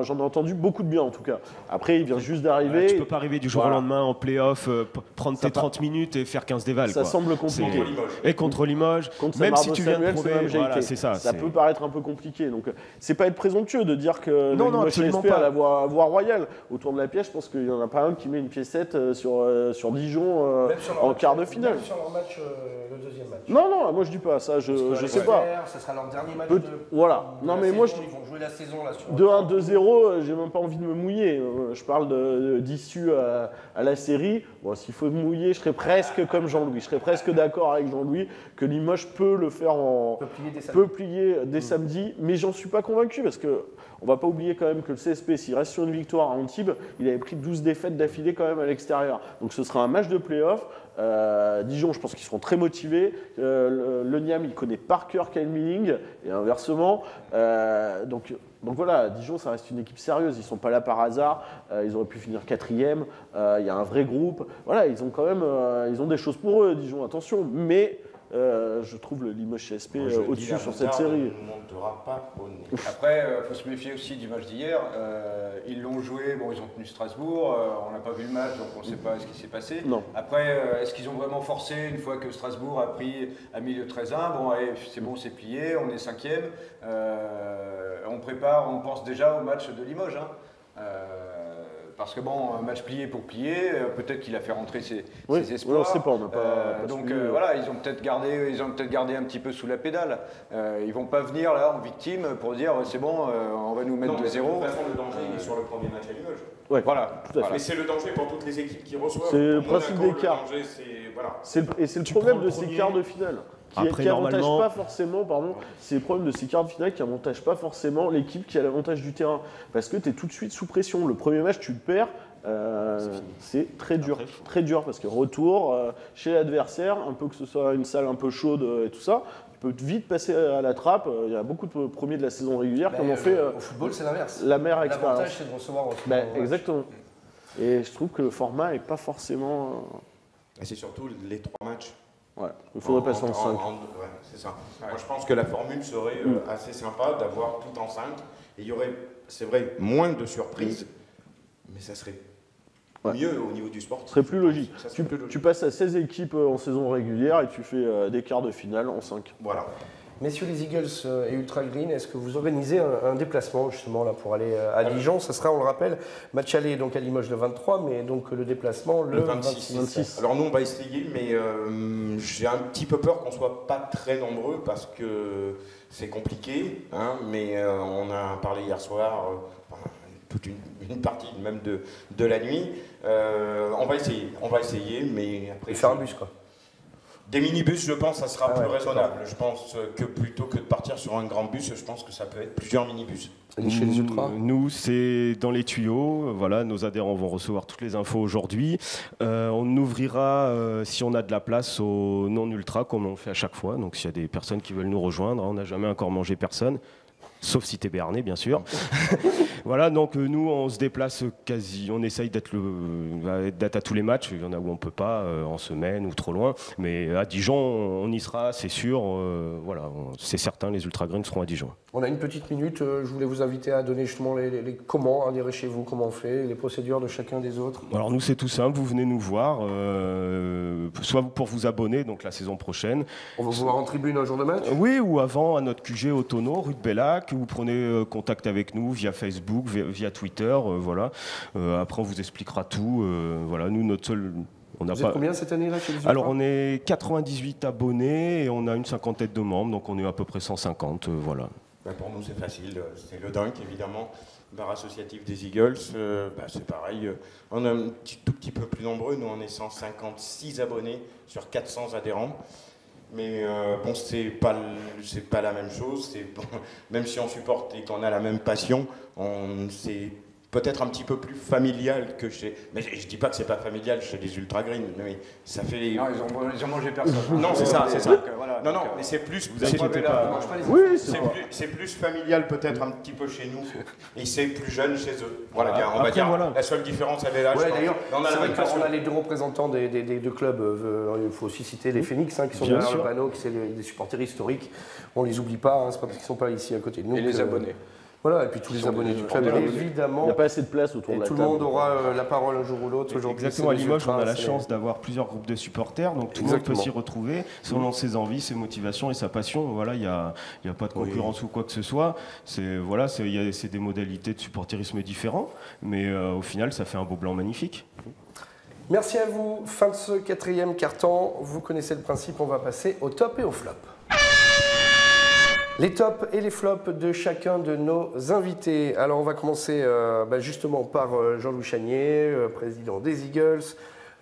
j'en ai entendu beaucoup de bien en tout cas. Après, il vient juste d'arriver. Tu peux pas arriver du jour au lendemain en play-off, prendre tes 30 minutes et faire 15 dévals. Ça semble compliqué. Et contre Limoges, contre même si tu viens de Samuel, prouver, voilà, c'est ça. Ça peut paraître un peu compliqué. Donc, c'est pas être présomptueux de dire que non, Limoges absolument CSP pas. a la voie royale. Autour de la pièce, je pense qu'il y en a pas un qui met une piécette sur Dijon en quart de finale. Même sur leur match, le 2e match. Non, moi je dis pas ça, je sais pas. Ça sera leur dernier match voilà. Non, mais moi, ils vont jouer la saison là. 2-1, 2-0, j'ai même pas envie de me mouiller. Je parle d'issue à la série. Bon, s'il faut me mouiller, je serais presque comme Jean-Louis. Je serais presque d'accord avec Jean-Louis que Limoges peut le faire peut plier dès samedi, mais j'en suis pas convaincu parce que on va pas oublier quand même que le CSP, s'il reste sur une victoire à Antibes, il avait pris 12 défaites d'affilée quand même à l'extérieur. Donc ce sera un match de play-off. Dijon, je pense qu'ils seront très motivés. Le Niam, il connaît par cœur Kyle Milling et inversement. Donc voilà, Dijon, ça reste une équipe sérieuse. Ils ne sont pas là par hasard. Ils auraient pu finir 4e. Il y a un vrai groupe. Voilà, ils ont quand même ils ont des choses pour eux, Dijon, attention. Mais je trouve le Limoges CSP au-dessus sur cette série. Après, il faut se méfier aussi du match d'hier. Ils l'ont joué, bon, ils ont tenu Strasbourg. On n'a pas vu le match, donc on ne sait pas ce qui s'est passé. Non. Après, est-ce qu'ils ont vraiment forcé une fois que Strasbourg a mis le 13-1 ? Bon, allez, c'est bon, c'est plié, on est 5e. On pense déjà au match de Limoges. Hein. parce que bon, un match plié pour plier, peut-être qu'il a fait rentrer ses espoirs. On ne sait pas, on n'a pas donc suivi, voilà, ils ont peut-être gardé un petit peu sous la pédale. Ils vont pas venir là en victime pour dire c'est bon, on va nous mettre Non, de mais zéro. De toute façon, le danger il est sur le premier match à Limoges. Ouais, Voilà. tout à fait. Mais c'est le danger pour toutes les équipes qui reçoivent. C'est le Pour principe Monaco, des quarts. Le danger, voilà. C'est le Tu problème prends de le ces premier. quarts de finale. Après, Qui avantage normalement- pas forcément, pardon, c'est le problème de ces quarts de finale qui avantage pas forcément l'équipe qui a l'avantage du terrain. Parce que tu es tout de suite sous pression. Le premier match, tu le perds, c'est très dur. Après, Très dur parce que retour chez l'adversaire, un peu que ce soit une salle un peu chaude et tout ça, tu peux vite passer à la trappe. Il y a beaucoup de premiers de la saison régulière qui en ont fait Au football, c'est l'inverse. la meilleure expérience. L'avantage, c'est de recevoir au second Ben, match. exactement. Et je trouve que le format est pas forcément. Et c'est surtout les 3 matchs. Ouais, il faudrait passer en 5. Ouais, c'est ça. Moi, je pense que la formule serait assez sympa d'avoir tout en 5. Et il y aurait, c'est vrai, moins de surprises, mais ça serait mieux au niveau du sport. Ce serait plus logique. Ça serait plus logique. Tu passes à 16 équipes en saison régulière et tu fais des quarts de finale en 5. Voilà. Messieurs les Eagles et Ultra Green, est-ce que vous organisez un déplacement justement là pour aller à Dijon? Ça sera, on le rappelle, match aller donc à Limoges le 23, mais donc le déplacement le 26. Alors nous, on va essayer, mais j'ai un petit peu peur qu'on soit pas très nombreux parce que c'est compliqué. Hein, mais on a parlé hier soir, toute une partie même de la nuit. On va essayer, mais après. Et faire un bus quoi. Des minibus, je pense, ça sera Ah ouais, plus raisonnable. Je pense que plutôt que de partir sur un grand bus, je pense que ça peut être plusieurs minibus. Et chez les Ultras Nous, c'est dans les tuyaux. Voilà, nos adhérents vont recevoir toutes les infos aujourd'hui. On ouvrira, si on a de la place, aux non-ultras, comme on fait à chaque fois. Donc, s'il y a des personnes qui veulent nous rejoindre, on n'a jamais encore mangé personne. Sauf si t'es béarnais, bien sûr. Voilà, donc nous, on se déplace quasi, on essaye d'être à tous les matchs. Il y en a où on peut pas, en semaine ou trop loin. Mais à Dijon, on y sera, c'est sûr. Voilà, c'est certain, les Ultra Green seront à Dijon. On a une petite minute. Je voulais vous inviter à donner justement les comment, à dire chez vous comment on fait, les procédures de chacun des autres. Alors nous, c'est tout simple. Vous venez nous voir, soit pour vous abonner, donc la saison prochaine. On va vous voir en tribune un jour de match. Oui, ou avant à notre QG au Tonneau, rue de Bellac. Vous prenez contact avec nous via Facebook, via Twitter. Voilà. Après, on vous expliquera tout. Voilà, nous, notre seul. Vous êtes combien cette année là chez les Ultras? Alors on est 98 abonnés et on a une cinquantaine de membres, donc on est à peu près 150. Voilà. Ben pour nous, c'est facile. C'est le Dunk, évidemment. Bar associatif des Eagles, c'est pareil. On est tout petit peu plus nombreux. Nous, on est 156 abonnés sur 400 adhérents. Mais bon, c'est pas la même chose. Bon, même si on supporte et qu'on a la même passion, c'est peut-être un petit peu plus familial que chez. Mais je dis pas que c'est pas familial chez les Ultra Green, mais ça fait. Non, ils ont mangé personne. Non, c'est ça, c'est ça. Donc, voilà, Non, donc, mais c'est plus. Vous inquiétez pas. Oui, C'est plus familial peut-être un petit peu chez nous et c'est plus jeune chez eux. Voilà, Voilà. on va Après, dire. voilà. La seule différence, elle est là. je Ouais, pense. d'ailleurs, Mais on a c'est la vrai même qu'on passion. a les deux représentants des deux clubs. Il faut aussi citer les Phoenix qui sont Bien derrière sûr. le panneau, qui sont des supporters historiques. On les oublie pas, c'est pas parce qu'ils sont pas ici à côté de nous. Et les que- abonnés. Voilà, et puis tous les abonnés du club, Il évidemment. n'y a pas assez de place autour Et de la tout table. le monde aura la parole un jour ou l'autre. Aujourd'hui, Exactement, à c'est les Limoges, on Ultras, a la c'est chance d'avoir plusieurs groupes de supporters, donc tout le monde peut Exactement. s'y retrouver selon ses envies, ses motivations et sa passion. Voilà, il n'y a pas de concurrence ou quoi que ce soit. C'est des modalités de supporterisme différents, mais au final, ça fait un beau blanc magnifique. Merci à vous. Fin de ce 4e quart-temps. Vous connaissez le principe, on va passer au top et au flop. Les tops et les flops de chacun de nos invités. Alors on va commencer justement par Jean-Louis Chagnier, président des Eagles.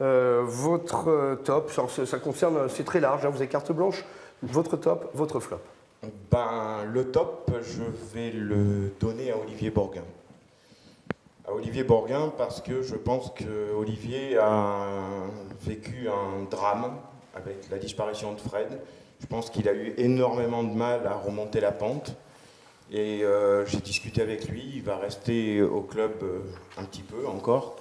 Votre top, ça concerne, c'est très large, hein, vous avez carte blanche. Votre top, votre flop. Le top, je vais le donner à Olivier Borguin. À Olivier Borguin parce que je pense que Olivier a vécu un drame avec la disparition de Fred. Je pense qu'il a eu énormément de mal à remonter la pente. Et j'ai discuté avec lui, il va rester au club un petit peu encore.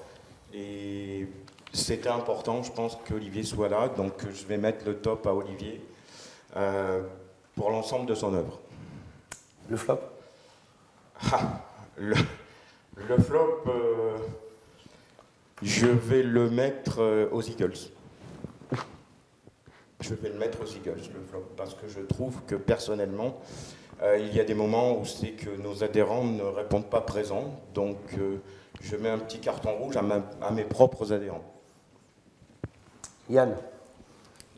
Et c'était important, je pense, qu'Olivier soit là. Donc je vais mettre le top à Olivier pour l'ensemble de son œuvre. Le flop. Le flop, je vais le mettre aux Eagles. Je vais le mettre aux Eagles, le flop, parce que je trouve que personnellement, il y a des moments où c'est que nos adhérents ne répondent pas présents. Donc, je mets un petit carton rouge à mes propres adhérents. Yann.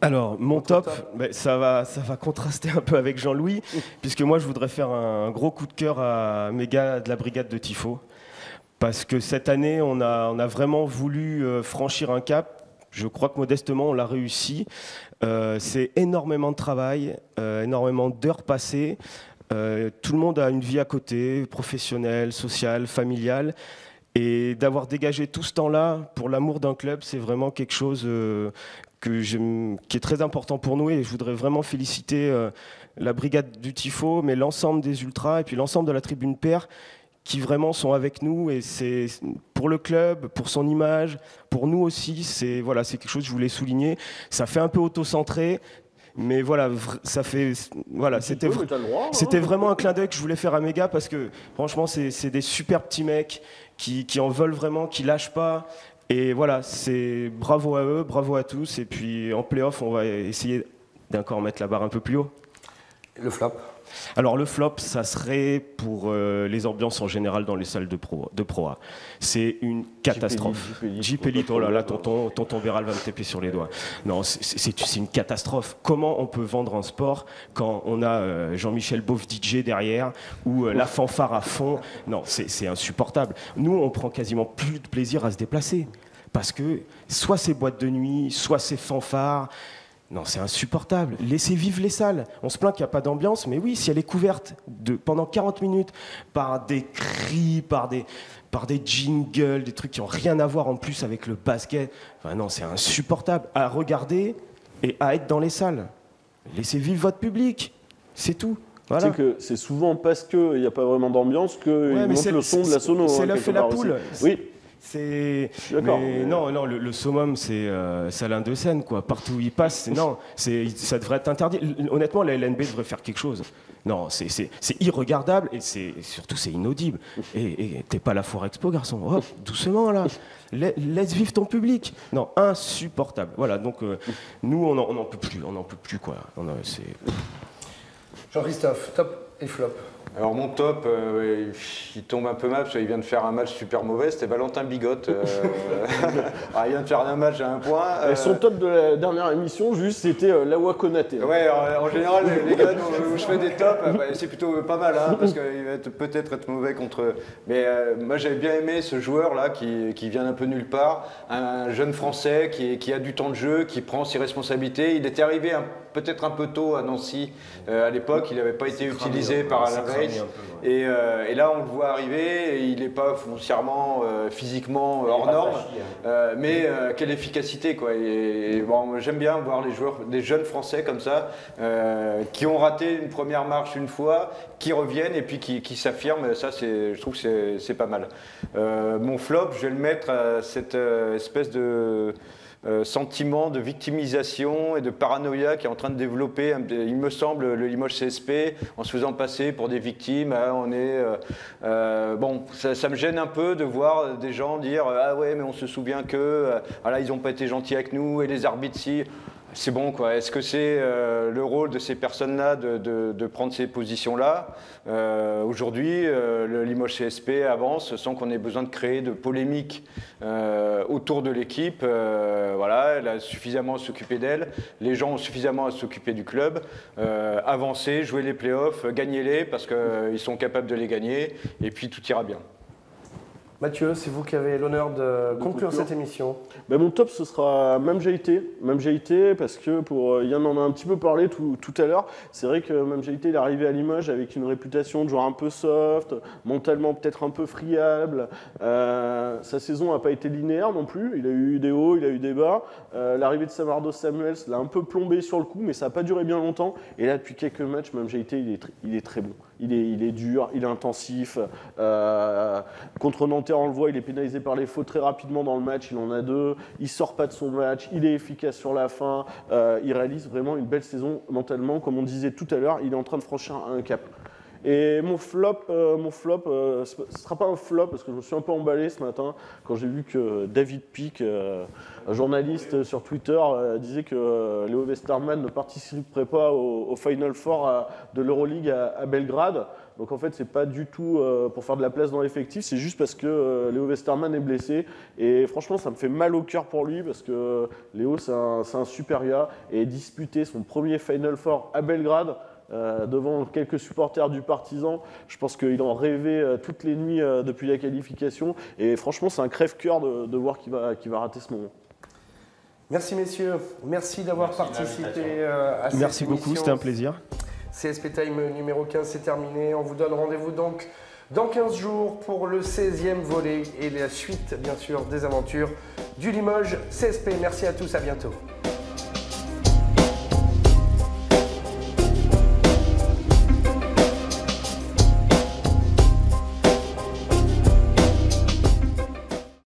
Alors, mon top, ben, ça va contraster un peu avec Jean-Louis, puisque moi, je voudrais faire un gros coup de cœur à mes gars de la brigade de Tifo. Parce que cette année, on a vraiment voulu franchir un cap. Je crois que modestement, on l'a réussi. C'est énormément de travail, énormément d'heures passées. Tout le monde a une vie à côté, professionnelle, sociale, familiale. Et d'avoir dégagé tout ce temps-là pour l'amour d'un club, c'est vraiment quelque chose qui est très important pour nous. Et je voudrais vraiment féliciter la brigade du Tifo, mais l'ensemble des Ultras et puis l'ensemble de la tribune Père qui vraiment sont avec nous. Et c'est pour le club, pour son image, pour nous aussi, c'est quelque chose que je voulais souligner. Ça fait un peu auto-centré. Mais voilà, ça fait, voilà, c'était vraiment un clin d'œil que je voulais faire à mes gars parce que franchement, c'est des super petits mecs qui en veulent vraiment, qui lâchent pas. Et voilà, c'est bravo à eux, bravo à tous. Et puis en play-off, on va essayer d'encore mettre la barre un peu plus haut. Le flop. Alors le flop, ça serait pour les ambiances en général dans les salles de Pro A. C'est une catastrophe. JP Elite, oh là là, tonton Béral va me taper sur les doigts. Non, c'est une catastrophe. Comment on peut vendre un sport quand on a Jean-Michel Beauf DJ derrière ou la fanfare à fond? Non, c'est insupportable. Nous, on prend quasiment plus de plaisir à se déplacer. Parce que soit c'est boîte de nuit, soit c'est fanfare. Non, c'est insupportable. Laissez vivre les salles. On se plaint qu'il n'y a pas d'ambiance, mais oui, si elle est couverte pendant 40 minutes par des cris, par des jingles, des trucs qui n'ont rien à voir en plus avec le basket, enfin non, c'est insupportable à regarder et à être dans les salles. Laissez vivre votre public, c'est tout. Voilà. Tu sais que c'est souvent parce qu'il n'y a pas vraiment d'ambiance qu'ils montent le son de la sono. C'est l'œuf et la poule. Oui. D'accord. Non, le summum, c'est Salin de Seine, quoi. Partout où il passe, ça devrait être interdit. Honnêtement, la LNB devrait faire quelque chose. Non, c'est irregardable et surtout c'est inaudible. Et t'es pas à la Foire Expo, garçon. Oh, doucement là. Laisse vivre ton public. Non, insupportable. Voilà, donc nous, on n'en peut plus, quoi. Jean-Christophe, top et flop. Alors mon top, il tombe un peu mal parce qu'il vient de faire un match super mauvais, c'était Valentin Bigotte. Il vient de faire un match à un point. Son top de la dernière émission, c'était Lawa Konaté. Ouais, en général, les gars où je fais des tops, c'est plutôt pas mal, hein, parce qu'il va peut-être être mauvais contre eux. Mais moi j'avais bien aimé ce joueur-là qui vient d'un peu nulle part, un jeune Français qui a du temps de jeu, qui prend ses responsabilités. Il était arrivé peut-être un peu tôt à Nancy à l'époque, il n'avait pas été utilisé par Alain Veil. Et là, on le voit arriver, et il n'est pas foncièrement, physiquement hors norme, mais quelle efficacité, quoi. Et bon, j'aime bien voir des jeunes Français comme ça, qui ont raté une première marche une fois, qui reviennent et puis qui s'affirment. Ça, je trouve que c'est pas mal. Mon flop, je vais le mettre à cette espèce de sentiment de victimisation et de paranoïa qui est en train de développer, il me semble, le Limoges CSP, en se faisant passer pour des victimes. Bon, ça me gêne un peu de voir des gens dire « Ah ouais, mais on se souvient que voilà, ils n'ont pas été gentils avec nous et les arbitres si… » C'est bon, quoi. Est-ce que c'est le rôle de ces personnes-là de prendre ces positions-là? Aujourd'hui, le Limoges CSP avance sans qu'on ait besoin de créer de polémique autour de l'équipe. Voilà, elle a suffisamment à s'occuper d'elle. Les gens ont suffisamment à s'occuper du club. Avancer, jouer les playoffs, gagner-les parce qu'ils sont capables de les gagner. Et puis tout ira bien. Mathieu, c'est vous qui avez l'honneur de conclure cette émission. Mon top, ce sera Mame Jaïté, parce que Yann en a un petit peu parlé tout à l'heure. C'est vrai que Mame Jaïté, il est arrivé à Limoges avec une réputation de joueur un peu soft, mentalement peut-être un peu friable. Sa saison n'a pas été linéaire non plus. Il a eu des hauts, il a eu des bas. L'arrivée de Samardo Samuels l'a un peu plombé sur le coup, mais ça n'a pas duré bien longtemps. Et là, depuis quelques matchs, Mame Jaïté, il est très bon. Il est dur, il est intensif. Contre Nanterre, on le voit, il est pénalisé par les fautes très rapidement dans le match. Il en a 2. Il sort pas de son match. Il est efficace sur la fin. Il réalise vraiment une belle saison mentalement. Comme on disait tout à l'heure, il est en train de franchir un cap. Et mon flop, ce ne sera pas un flop parce que je me suis un peu emballé ce matin quand j'ai vu que David Pic, un journaliste sur Twitter, disait que Léo Westermann ne participerait pas au Final Four de l'Euroleague à Belgrade. Donc en fait, c'est pas du tout pour faire de la place dans l'effectif, c'est juste parce que Léo Westermann est blessé. Et franchement, ça me fait mal au cœur pour lui parce que Léo, c'est un super gars. Et disputer son premier Final Four à Belgrade, devant quelques supporters du Partizan, je pense qu'il en rêvait toutes les nuits depuis la qualification. Et franchement, c'est un crève-cœur de voir qu'il va rater ce moment. Merci messieurs, merci d'avoir participé à cette Merci beaucoup, émission. c'était un plaisir. CSP Time numéro 15, c'est terminé. On vous donne rendez-vous donc dans 15 jours pour le 16e volet et la suite, bien sûr, des aventures du Limoges CSP. Merci à tous, à bientôt.